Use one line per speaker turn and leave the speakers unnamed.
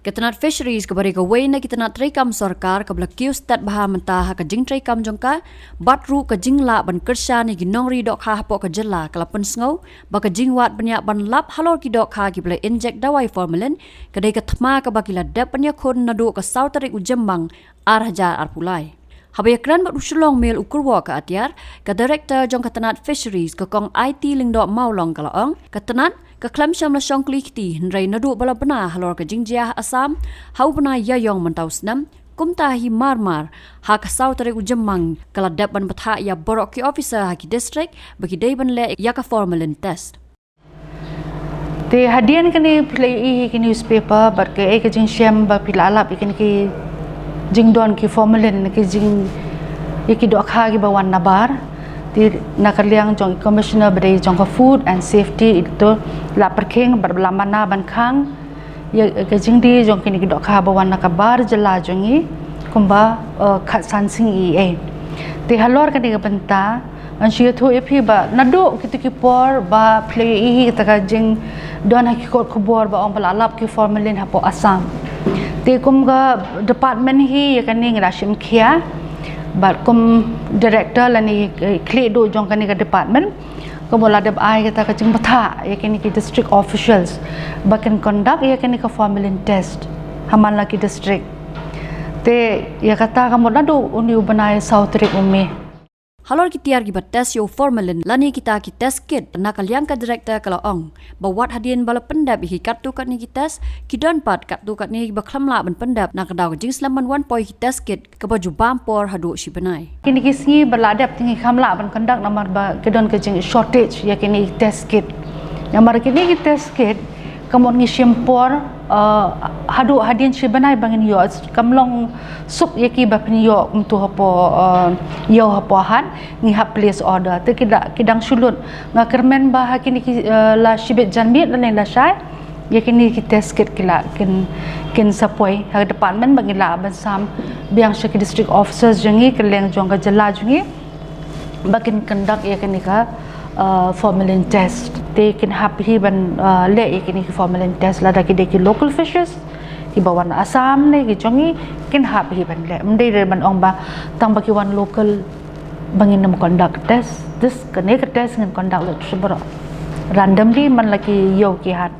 Ketenat fisheries kepada kawai na ketenat trekam sorkar kabla kius tat baha mentah ka jing trekam jongka batru ka jing la ban kersha ni ginong ri dok ha po ka jela kala pen sngo ba ka jing wat banyak ban lap halor ki dok ha ki bla inject dawai formalin kadai ka thma ka bakila dap banyak khon na do ka sautarik ujembang arhajar arpulai habaya kran bat usulong mel ukurwa ka atiar ka director jong ketenat fisheries ka kong IT lingdo maulong kala ong ketenat ka klam syam la syong klikti nrai nadu bala bena halor ka jingjiah asam hau bena yayong mentau snam kumta hi marmar ha ka sautare ujemang kala dap ban batha ya borok ki officer ha ki district bagi dai ban le ya ka formalin test
te hadian kini play i ki newspaper bar ke e ka jing syam ba pilalap ikin ki jing don ki formalin ki jing iki dok ha ki bawan nabar di nakaliang jong commissioner berdai jong food and safety itu la perking berbelamana ban khang ya gajing di jong kini dok kha bawan nakabar jela jongi kumba khat san sing e ti halor kani benta an shi thu epi ba nado kitu ki por ba play i ta jing don ha ki kot khubor ba ong balalap ki formalin ha po asam ti kumga department hi kani ngrashim khia bat kum director lani klik do jong kani ka department kemudian ada ai kita kacing betha ya kini ki district officials bakan conduct ya kini ka formalin test haman lagi district te ya kata kamu ladu uni ubanai sautrik umi
halor ki tiar ki bat test yo formalin lani kita ki test kit nakaliang ka director kala ong bawat hadian bala pendap hi kat tu kat ni ki test ki don pat kat tu kat ni ba khlamla ban pendap nak daw jing slaman 1 point ki test kit ka baju bampor hadu si benai
kini ki singi berladap tinggi khamla ban conduct namar ba kedon ke jing shortage ya kini test kit namar kini ki test kit kamon ngi shimpor hadu hadian si benai bangin yo kamlong sup yaki ba pin yo untuk hapo yo hapo han ngi ha place order te kidang sulut ngakermen ba hakini la shibet janmit la la shai yakini ki test kit kila kin sapoi ha department bangila basam biang shaki district officers jangi keleng jongga jela jangi bakin conduct yakini ka formalin test they can happy ban le yakini ki formalin test la daki deki local fishes ki bawan asam ne ki jongi kin happy ban le mdai re ban ong ba tang baki wan local bangin nam conduct test this connect test ngan conduct le randomly man laki yo ki hat